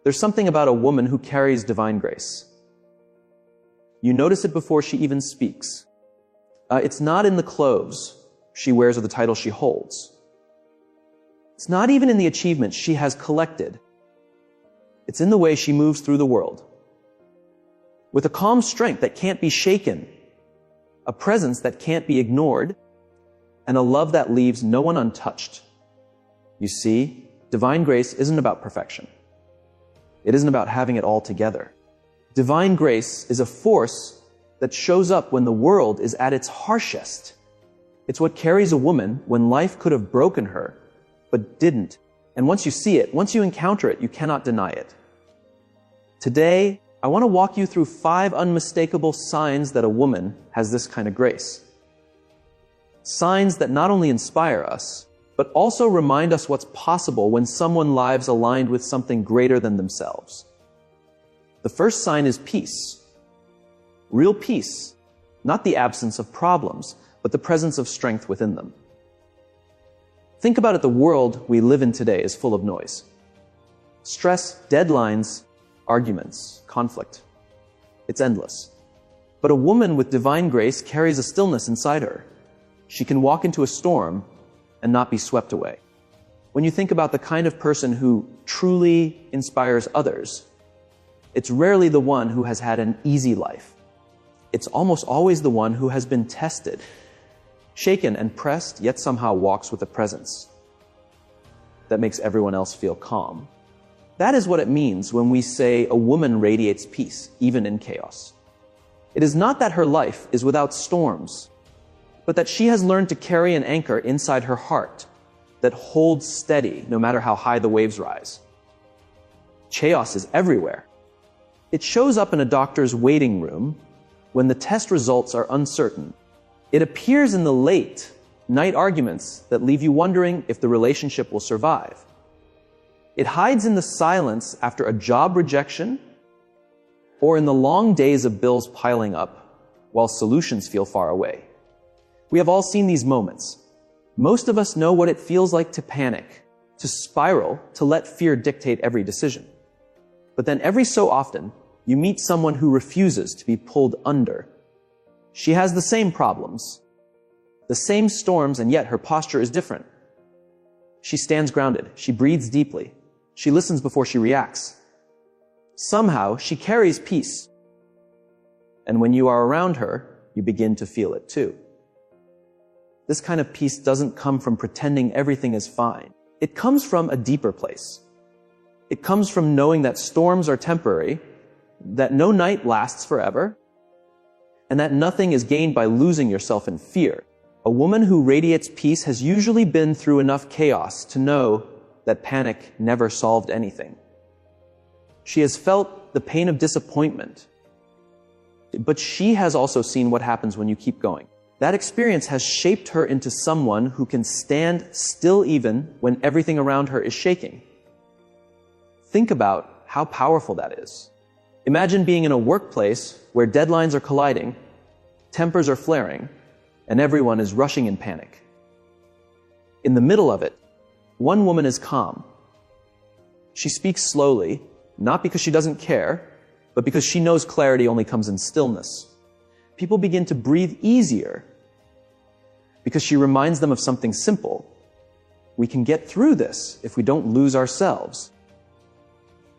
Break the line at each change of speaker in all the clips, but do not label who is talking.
There's something about a woman who carries divine grace. You notice it before she even speaks. It's not in the clothes she wears or the title she holds. It's not even in the achievements she has collected. It's in the way she moves through the world. With a calm strength that can't be shaken, a presence that can't be ignored, and a love that leaves no one untouched. You see, divine grace isn't about perfection. It isn't about having it all together. Divine grace is a force that shows up when the world is at its harshest. It's what carries a woman when life could have broken her, but didn't. And once you see it, once you encounter it, you cannot deny it. Today, I want to walk you through 5 unmistakable signs that a woman has this kind of grace. Signs that not only inspire us, but also remind us what's possible when someone's lives aligned with something greater than themselves. The first sign is peace. Real peace, not the absence of problems, but the presence of strength within them. Think about it, the world we live in today is full of noise. Stress, deadlines, arguments, conflict. It's endless. But a woman with divine grace carries a stillness inside her. She can walk into a storm and not be swept away. When you think about the kind of person who truly inspires others, it's rarely the one who has had an easy life. It's almost always the one who has been tested, shaken and pressed, yet somehow walks with a presence that makes everyone else feel calm. That is what it means when we say a woman radiates peace, even in chaos. It is not that her life is without storms, but that she has learned to carry an anchor inside her heart that holds steady no matter how high the waves rise. Chaos is everywhere. It shows up in a doctor's waiting room when the test results are uncertain. It appears in the late night arguments that leave you wondering if the relationship will survive. It hides in the silence after a job rejection or in the long days of bills piling up while solutions feel far away. We have all seen these moments. Most of us know what it feels like to panic, to spiral, to let fear dictate every decision. But then every so often, you meet someone who refuses to be pulled under. She has the same problems, the same storms, and yet her posture is different. She stands grounded. She breathes deeply. She listens before she reacts. Somehow, she carries peace. And when you are around her, you begin to feel it too. This kind of peace doesn't come from pretending everything is fine. It comes from a deeper place. It comes from knowing that storms are temporary, that no night lasts forever, and that nothing is gained by losing yourself in fear. A woman who radiates peace has usually been through enough chaos to know that panic never solved anything. She has felt the pain of disappointment, but she has also seen what happens when you keep going. That experience has shaped her into someone who can stand still even when everything around her is shaking. Think about how powerful that is. Imagine being in a workplace where deadlines are colliding, tempers are flaring, and everyone is rushing in panic. In the middle of it, one woman is calm. She speaks slowly, not because she doesn't care, but because she knows clarity only comes in stillness. People begin to breathe easier because she reminds them of something simple. We can get through this if we don't lose ourselves.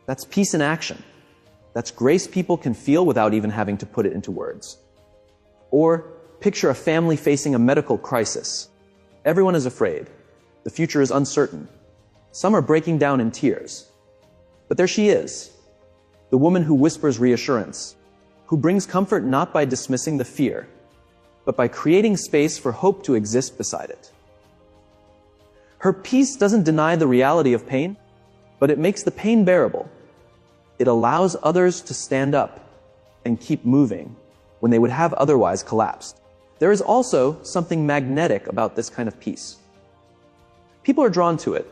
That's peace in action. That's grace people can feel without even having to put it into words. Or picture a family facing a medical crisis. Everyone is afraid. The future is uncertain. Some are breaking down in tears. But there she is, the woman who whispers reassurance, who brings comfort not by dismissing the fear, but by creating space for hope to exist beside it. Her peace doesn't deny the reality of pain, but it makes the pain bearable. It allows others to stand up and keep moving when they would have otherwise collapsed. There is also something magnetic about this kind of peace. People are drawn to it,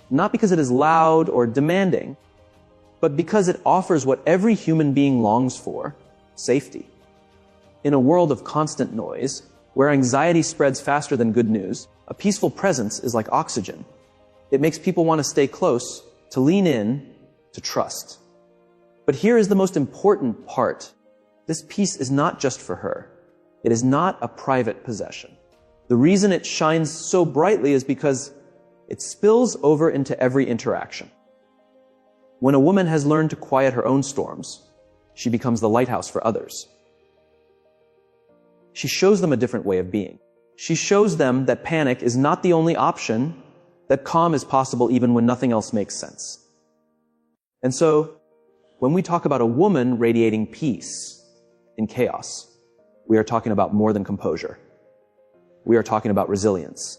not because it is loud or demanding, but because it offers what every human being longs for: safety. In a world of constant noise, where anxiety spreads faster than good news, a peaceful presence is like oxygen. It makes people want to stay close, to lean in, to trust. But here is the most important part. This peace is not just for her. It is not a private possession. The reason it shines so brightly is because it spills over into every interaction. When a woman has learned to quiet her own storms, she becomes the lighthouse for others. She shows them a different way of being. She shows them that panic is not the only option, that calm is possible even when nothing else makes sense. And so, when we talk about a woman radiating peace in chaos, we are talking about more than composure. We are talking about resilience.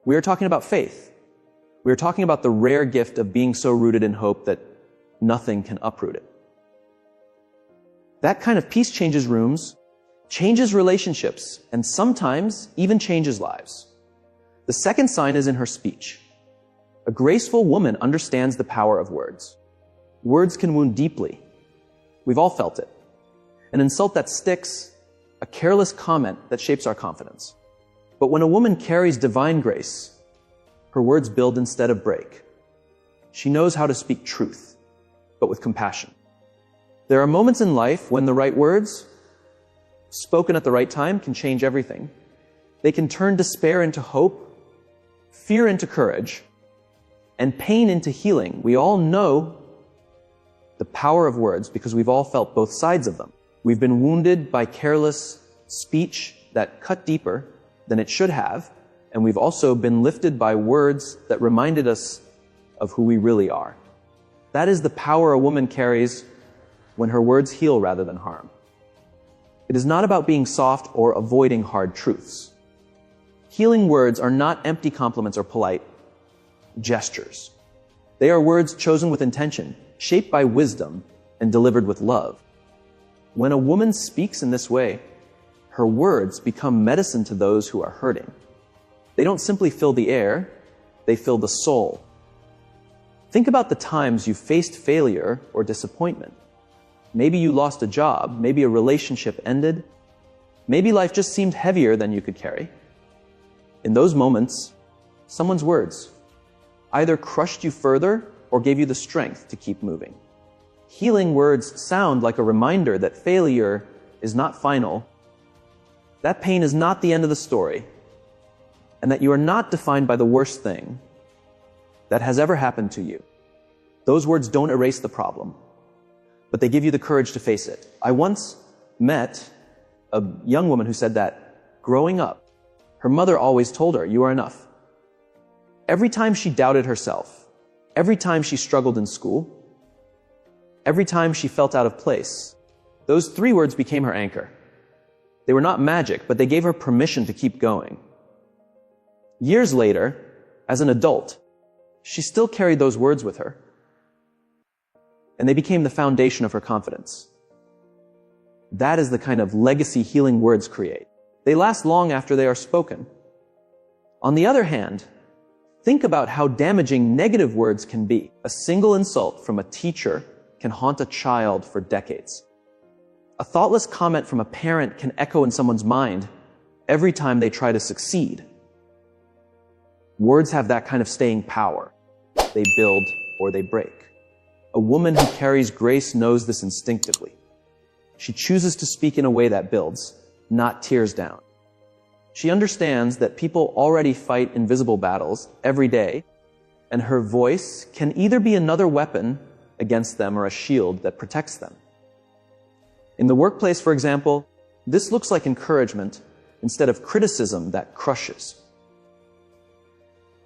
We are talking about faith. We are talking about the rare gift of being so rooted in hope that nothing can uproot it. That kind of peace changes rooms, changes relationships, and sometimes even changes lives. The second sign is in her speech. A graceful woman understands the power of words. Words can wound deeply. We've all felt it. An insult that sticks, a careless comment that shapes our confidence. But when a woman carries divine grace, her words build instead of break. She knows how to speak truth, but with compassion. There are moments in life when the right words, spoken at the right time, can change everything. They can turn despair into hope, fear into courage, and pain into healing. We all know the power of words because we've all felt both sides of them. We've been wounded by careless speech that cut deeper than it should have, and we've also been lifted by words that reminded us of who we really are. That is the power a woman carries when her words heal rather than harm. It is not about being soft or avoiding hard truths. Healing words are not empty compliments or polite gestures. They are words chosen with intention, shaped by wisdom, and delivered with love. When a woman speaks in this way, her words become medicine to those who are hurting. They don't simply fill the air, they fill the soul. Think about the times you faced failure or disappointment. Maybe you lost a job, maybe a relationship ended, maybe life just seemed heavier than you could carry. In those moments, someone's words either crushed you further or gave you the strength to keep moving. Healing words sound like a reminder that failure is not final, that pain is not the end of the story, and that you are not defined by the worst thing that has ever happened to you. Those words don't erase the problem, but they give you the courage to face it. I once met a young woman who said that growing up, her mother always told her, "You are enough." Every time she doubted herself, every time she struggled in school, every time she felt out of place, those 3 words became her anchor. They were not magic, but they gave her permission to keep going. Years later, as an adult, she still carried those words with her, and they became the foundation of her confidence. That is the kind of legacy healing words create. They last long after they are spoken. On the other hand, think about how damaging negative words can be. A single insult from a teacher can haunt a child for decades. A thoughtless comment from a parent can echo in someone's mind every time they try to succeed. Words have that kind of staying power. They build or they break. A woman who carries grace knows this instinctively. She chooses to speak in a way that builds, not tears down. She understands that people already fight invisible battles every day, and her voice can either be another weapon against them or a shield that protects them. In the workplace, for example, this looks like encouragement instead of criticism that crushes.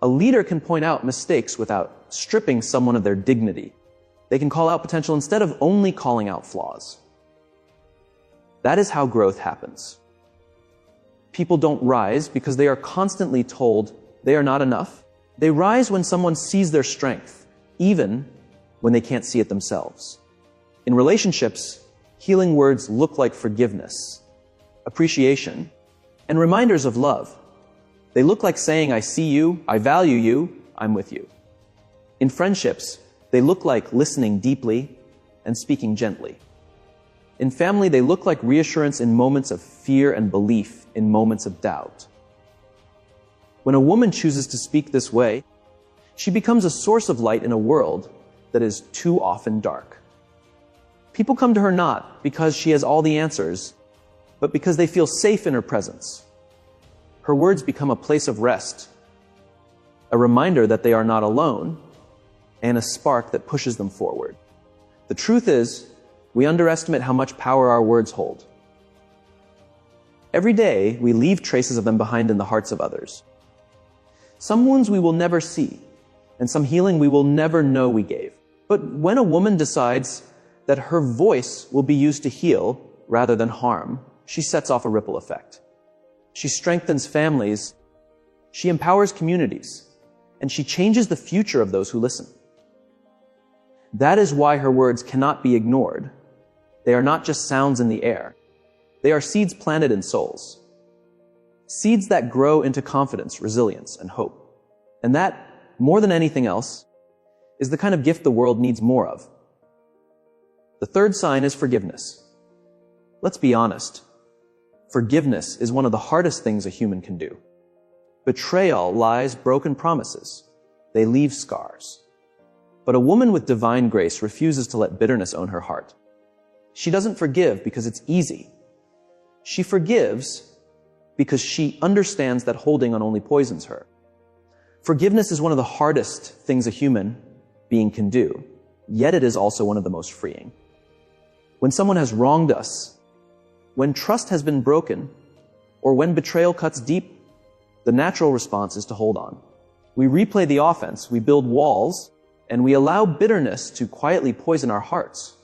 A leader can point out mistakes without stripping someone of their dignity. They can call out potential instead of only calling out flaws. That is how growth happens. People don't rise because they are constantly told they are not enough. They rise when someone sees their strength, even when they can't see it themselves. In relationships, healing words look like forgiveness, appreciation, and reminders of love. They look like saying, "I see you, I value you, I'm with you." In friendships, they look like listening deeply and speaking gently. In family, they look like reassurance in moments of fear and belief in moments of doubt. When a woman chooses to speak this way, she becomes a source of light in a world that is too often dark. People come to her not because she has all the answers, but because they feel safe in her presence. Her words become a place of rest, a reminder that they are not alone, and a spark that pushes them forward. The truth is, we underestimate how much power our words hold. Every day, we leave traces of them behind in the hearts of others. Some wounds we will never see, and some healing we will never know we gave. But when a woman decides that her voice will be used to heal rather than harm, she sets off a ripple effect. She strengthens families, she empowers communities, and she changes the future of those who listen. That is why her words cannot be ignored. They are not just sounds in the air. They are seeds planted in souls. Seeds that grow into confidence, resilience, and hope. And that, more than anything else, is the kind of gift the world needs more of. The third sign is forgiveness. Let's be honest. Forgiveness is one of the hardest things a human can do. Betrayal, lies, broken promises. They leave scars. But a woman with divine grace refuses to let bitterness own her heart. She doesn't forgive because it's easy. She forgives because she understands that holding on only poisons her. Forgiveness is one of the hardest things a human being can do, yet it is also one of the most freeing. When someone has wronged us, when trust has been broken, or when betrayal cuts deep, the natural response is to hold on. We replay the offense, we build walls, and we allow bitterness to quietly poison our hearts.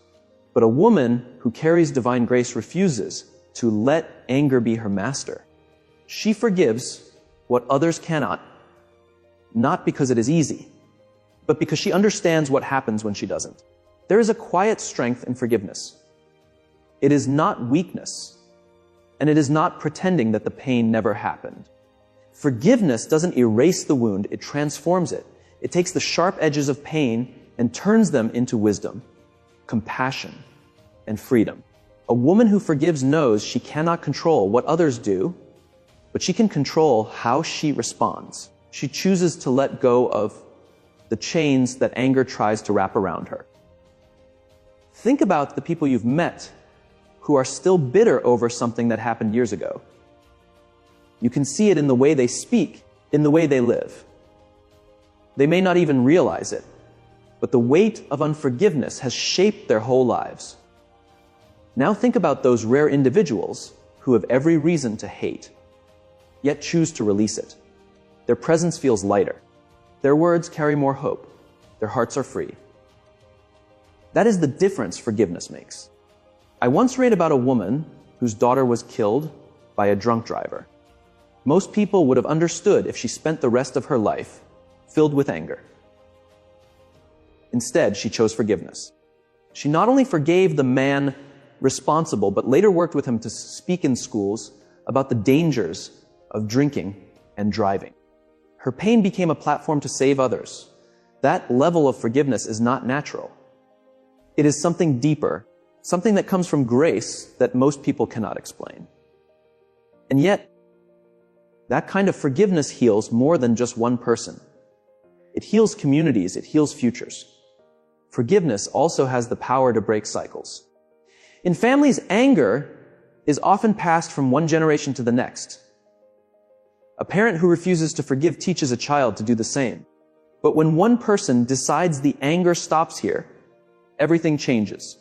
But a woman who carries divine grace refuses to let anger be her master. She forgives what others cannot, not because it is easy, but because she understands what happens when she doesn't. There is a quiet strength in forgiveness. It is not weakness, and it is not pretending that the pain never happened. Forgiveness doesn't erase the wound, it transforms it. It takes the sharp edges of pain and turns them into wisdom, compassion, and freedom. A woman who forgives knows she cannot control what others do, but she can control how she responds. She chooses to let go of the chains that anger tries to wrap around her. Think about the people you've met who are still bitter over something that happened years ago. You can see it in the way they speak, in the way they live. They may not even realize it, but the weight of unforgiveness has shaped their whole lives. Now think about those rare individuals who have every reason to hate, yet choose to release it. Their presence feels lighter. Their words carry more hope. Their hearts are free. That is the difference forgiveness makes. I once read about a woman whose daughter was killed by a drunk driver. Most people would have understood if she spent the rest of her life filled with anger. Instead, she chose forgiveness. She not only forgave the man responsible, but later worked with him to speak in schools about the dangers of drinking and driving. Her pain became a platform to save others. That level of forgiveness is not natural. It is something deeper, something that comes from grace that most people cannot explain. And yet, that kind of forgiveness heals more than just one person. It heals communities, it heals futures. Forgiveness also has the power to break cycles. In families, anger is often passed from one generation to the next. A parent who refuses to forgive teaches a child to do the same. But when one person decides the anger stops here, everything changes.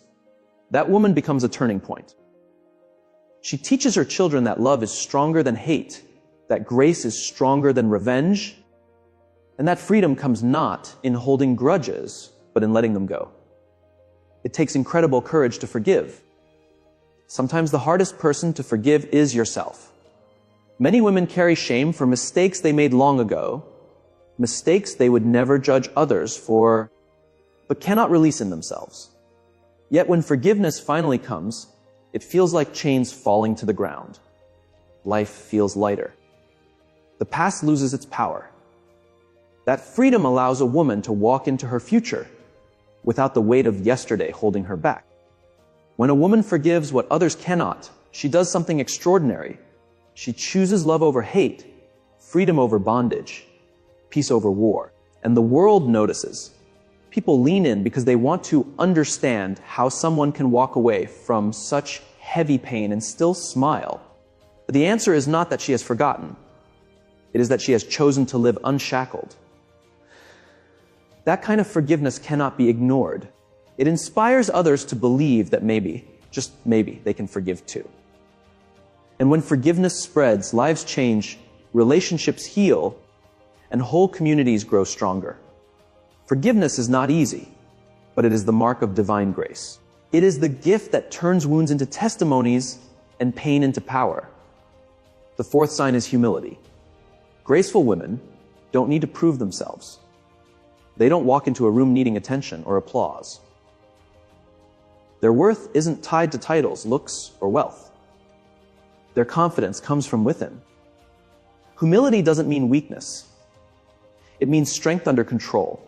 That woman becomes a turning point. She teaches her children that love is stronger than hate, that grace is stronger than revenge, and that freedom comes not in holding grudges, but in letting them go. It takes incredible courage to forgive. Sometimes the hardest person to forgive is yourself. Many women carry shame for mistakes they made long ago, mistakes they would never judge others for, but cannot release in themselves. Yet when forgiveness finally comes, it feels like chains falling to the ground. Life feels lighter. The past loses its power. That freedom allows a woman to walk into her future without the weight of yesterday holding her back. When a woman forgives what others cannot, she does something extraordinary. She chooses love over hate, freedom over bondage, peace over war. And the world notices. People lean in because they want to understand how someone can walk away from such heavy pain and still smile. But the answer is not that she has forgotten. It is that she has chosen to live unshackled. That kind of forgiveness cannot be ignored. It inspires others to believe that maybe, just maybe, they can forgive too. And when forgiveness spreads, lives change, relationships heal, and whole communities grow stronger. Forgiveness is not easy, but it is the mark of divine grace. It is the gift that turns wounds into testimonies and pain into power. The fourth sign is humility. Graceful women don't need to prove themselves. They don't walk into a room needing attention or applause. Their worth isn't tied to titles, looks, or wealth. Their confidence comes from within. Humility doesn't mean weakness. It means strength under control.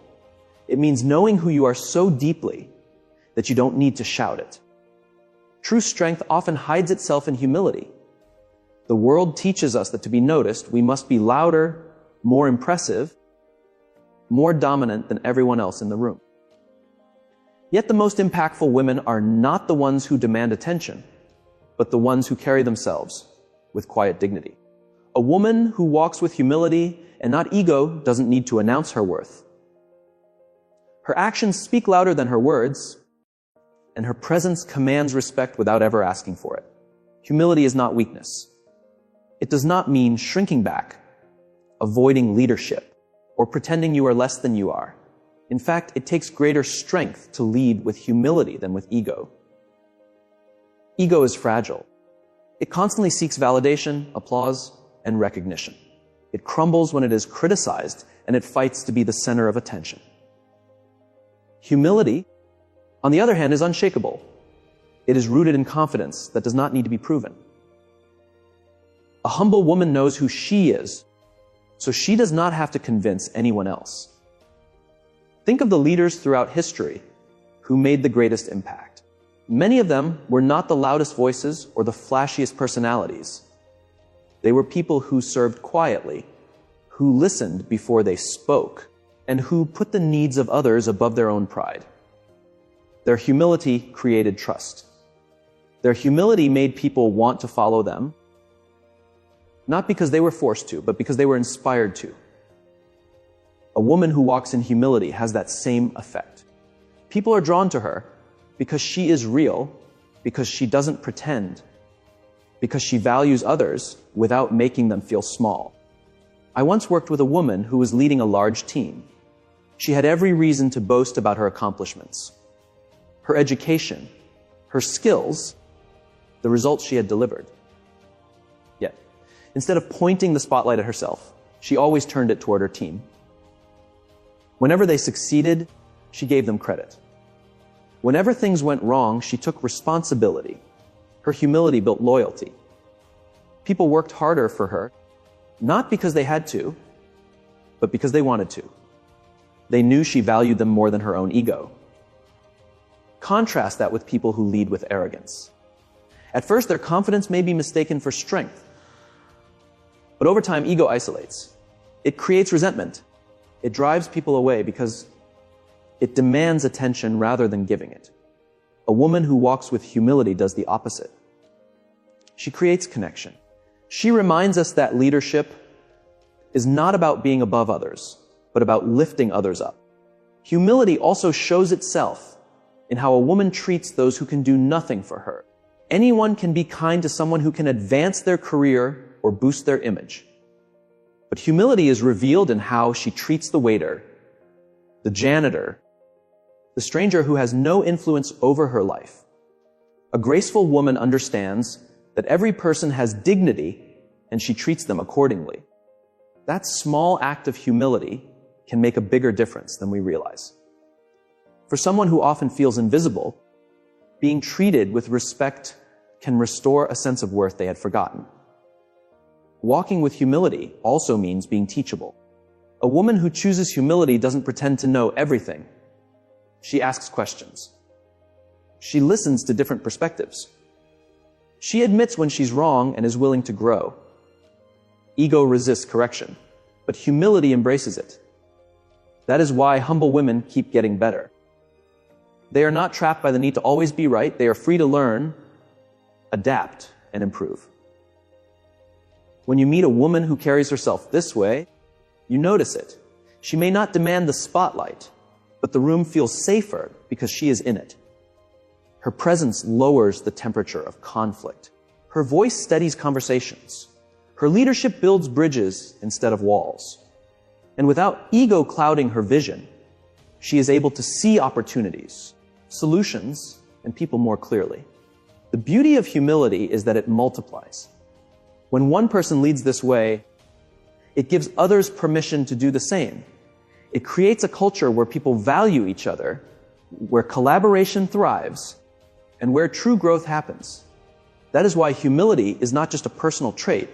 It means knowing who you are so deeply that you don't need to shout it. True strength often hides itself in humility. The world teaches us that to be noticed, we must be louder, more impressive, more dominant than everyone else in the room. Yet the most impactful women are not the ones who demand attention, but the ones who carry themselves with quiet dignity. A woman who walks with humility and not ego doesn't need to announce her worth. Her actions speak louder than her words, and her presence commands respect without ever asking for it. Humility is not weakness. It does not mean shrinking back, avoiding leadership, or pretending you are less than you are. In fact, it takes greater strength to lead with humility than with ego. Ego is fragile. It constantly seeks validation, applause, and recognition. It crumbles when it is criticized, and it fights to be the center of attention. Humility, on the other hand, is unshakable. It is rooted in confidence that does not need to be proven. A humble woman knows who she is, so she does not have to convince anyone else. Think of the leaders throughout history who made the greatest impact. Many of them were not the loudest voices or the flashiest personalities. They were people who served quietly, who listened before they spoke, and who put the needs of others above their own pride. Their humility created trust. Their humility made people want to follow them, not because they were forced to, but because they were inspired to. A woman who walks in humility has that same effect. People are drawn to her because she is real, because she doesn't pretend, because she values others without making them feel small. I once worked with a woman who was leading a large team. She had every reason to boast about her accomplishments, her education, her skills, the results she had delivered. Yet, instead of pointing the spotlight at herself, she always turned it toward her team. Whenever they succeeded, she gave them credit. Whenever things went wrong, she took responsibility. Her humility built loyalty. People worked harder for her, not because they had to, but because they wanted to. They knew she valued them more than her own ego. Contrast that with people who lead with arrogance. At first, their confidence may be mistaken for strength. But over time, ego isolates. It creates resentment. It drives people away because it demands attention rather than giving it. A woman who walks with humility does the opposite. She creates connection. She reminds us that leadership is not about being above others, but about lifting others up. Humility also shows itself in how a woman treats those who can do nothing for her. Anyone can be kind to someone who can advance their career or boost their image. But humility is revealed in how she treats the waiter, the janitor, the stranger who has no influence over her life. A graceful woman understands that every person has dignity and she treats them accordingly. That small act of humility can make a bigger difference than we realize. For someone who often feels invisible, being treated with respect can restore a sense of worth they had forgotten. Walking with humility also means being teachable. A woman who chooses humility doesn't pretend to know everything. She asks questions. She listens to different perspectives. She admits when she's wrong and is willing to grow. Ego resists correction, but humility embraces it. That is why humble women keep getting better. They are not trapped by the need to always be right. They are free to learn, adapt, and improve. When you meet a woman who carries herself this way, you notice it. She may not demand the spotlight, but the room feels safer because she is in it. Her presence lowers the temperature of conflict. Her voice steadies conversations. Her leadership builds bridges instead of walls. And without ego clouding her vision, she is able to see opportunities, solutions, and people more clearly. The beauty of humility is that it multiplies. When one person leads this way, it gives others permission to do the same. It creates a culture where people value each other, where collaboration thrives, and where true growth happens. That is why humility is not just a personal trait.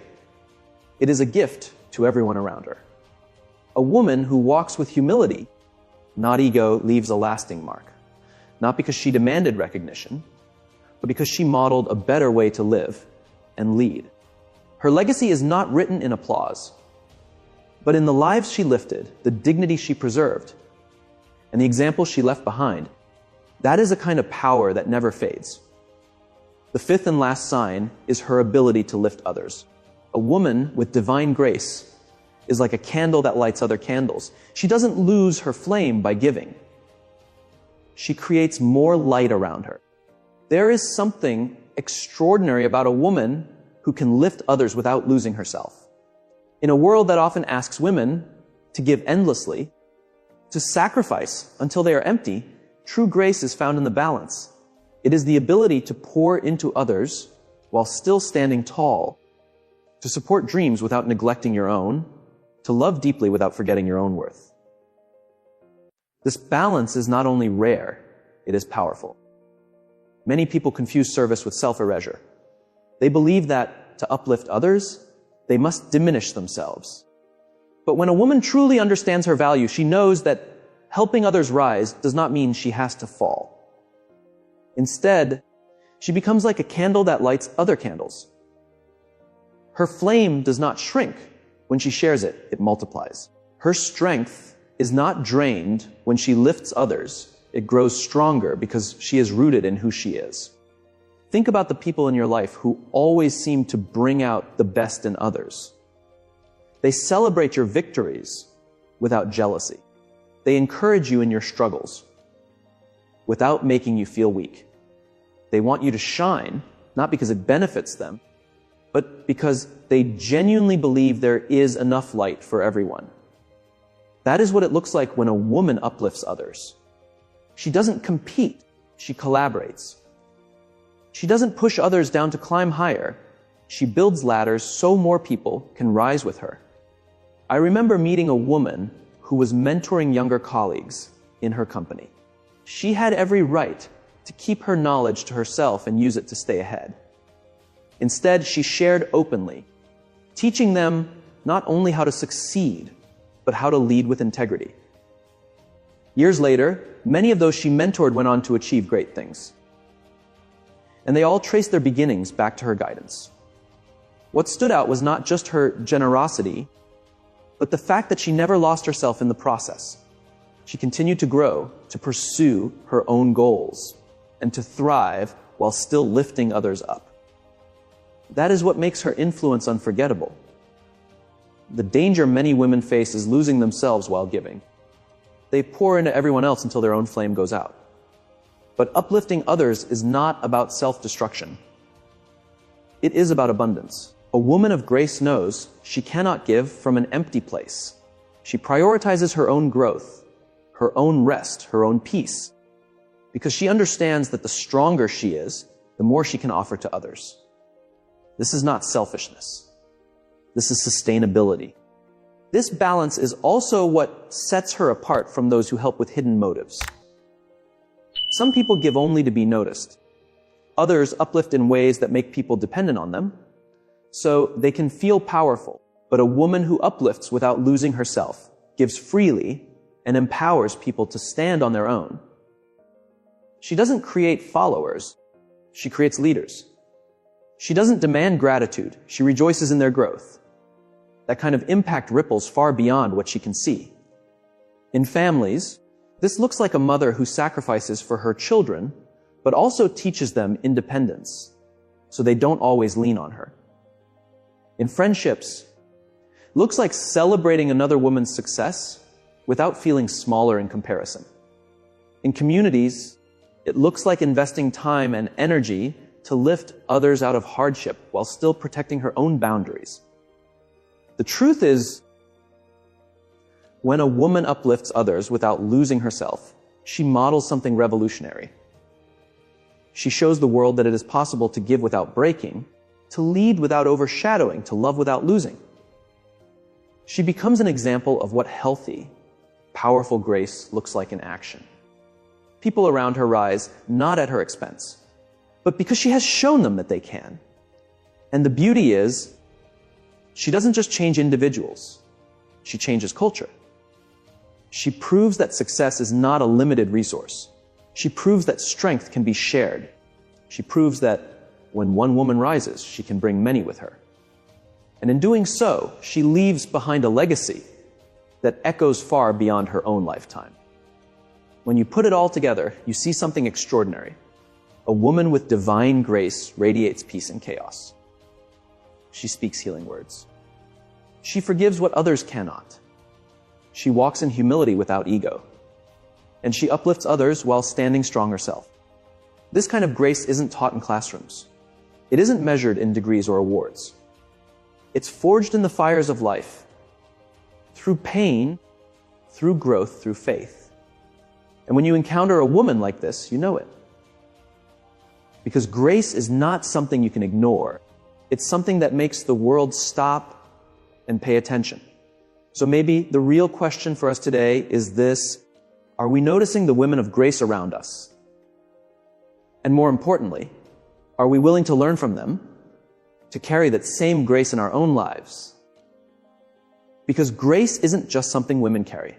It is a gift to everyone around her. A woman who walks with humility, not ego, leaves a lasting mark. Not because she demanded recognition, but because she modeled a better way to live and lead. Her legacy is not written in applause, but in the lives she lifted, the dignity she preserved, and the example she left behind. That is a kind of power that never fades. The fifth and last sign is her ability to lift others. A woman with divine grace is like a candle that lights other candles. She doesn't lose her flame by giving. She creates more light around her. There is something extraordinary about a woman who can lift others without losing herself. In a world that often asks women to give endlessly, to sacrifice until they are empty, true grace is found in the balance. It is the ability to pour into others while still standing tall, to support dreams without neglecting your own, to love deeply without forgetting your own worth. This balance is not only rare, it is powerful. Many people confuse service with self-erasure. They believe that to uplift others, they must diminish themselves. But when a woman truly understands her value, she knows that helping others rise does not mean she has to fall. Instead, she becomes like a candle that lights other candles. Her flame does not shrink. When she shares it, it multiplies. Her strength is not drained when she lifts others. It grows stronger because she is rooted in who she is. Think about the people in your life who always seem to bring out the best in others. They celebrate your victories without jealousy. They encourage you in your struggles without making you feel weak. They want you to shine, not because it benefits them, but because they genuinely believe there is enough light for everyone. That is what it looks like when a woman uplifts others. She doesn't compete, she collaborates. She doesn't push others down to climb higher. She builds ladders so more people can rise with her. I remember meeting a woman who was mentoring younger colleagues in her company. She had every right to keep her knowledge to herself and use it to stay ahead. Instead, she shared openly, teaching them not only how to succeed, but how to lead with integrity. Years later, many of those she mentored went on to achieve great things. And they all traced their beginnings back to her guidance. What stood out was not just her generosity, but the fact that she never lost herself in the process. She continued to grow, to pursue her own goals, and to thrive while still lifting others up. That is what makes her influence unforgettable. The danger many women face is losing themselves while giving. They pour into everyone else until their own flame goes out. But uplifting others is not about self-destruction. It is about abundance. A woman of grace knows she cannot give from an empty place. She prioritizes her own growth, her own rest, her own peace, because she understands that the stronger she is, the more she can offer to others. This is not selfishness. This is sustainability. This balance is also what sets her apart from those who help with hidden motives. Some people give only to be noticed. Others uplift in ways that make people dependent on them, so they can feel powerful. But a woman who uplifts without losing herself, gives freely, and empowers people to stand on their own. She doesn't create followers, she creates leaders. She doesn't demand gratitude, she rejoices in their growth. That kind of impact ripples far beyond what she can see. In families, this looks like a mother who sacrifices for her children, but also teaches them independence, so they don't always lean on her. In friendships, it looks like celebrating another woman's success without feeling smaller in comparison. In communities, it looks like investing time and energy to lift others out of hardship while still protecting her own boundaries. The truth is, when a woman uplifts others without losing herself, she models something revolutionary. She shows the world that it is possible to give without breaking, to lead without overshadowing, to love without losing. She becomes an example of what healthy, powerful grace looks like in action. People around her rise not at her expense, but because she has shown them that they can. And the beauty is, she doesn't just change individuals, she changes culture. She proves that success is not a limited resource. She proves that strength can be shared. She proves that when one woman rises, she can bring many with her. And in doing so, she leaves behind a legacy that echoes far beyond her own lifetime. When you put it all together, you see something extraordinary. A woman with divine grace radiates peace in chaos. She speaks healing words. She forgives what others cannot. She walks in humility without ego. And she uplifts others while standing strong herself. This kind of grace isn't taught in classrooms. It isn't measured in degrees or awards. It's forged in the fires of life, through pain, through growth, through faith. And when you encounter a woman like this, you know it. Because grace is not something you can ignore. It's something that makes the world stop and pay attention. So maybe the real question for us today is this: are we noticing the women of grace around us? And more importantly, are we willing to learn from them, to carry that same grace in our own lives? Because grace isn't just something women carry.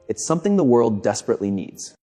It's something the world desperately needs.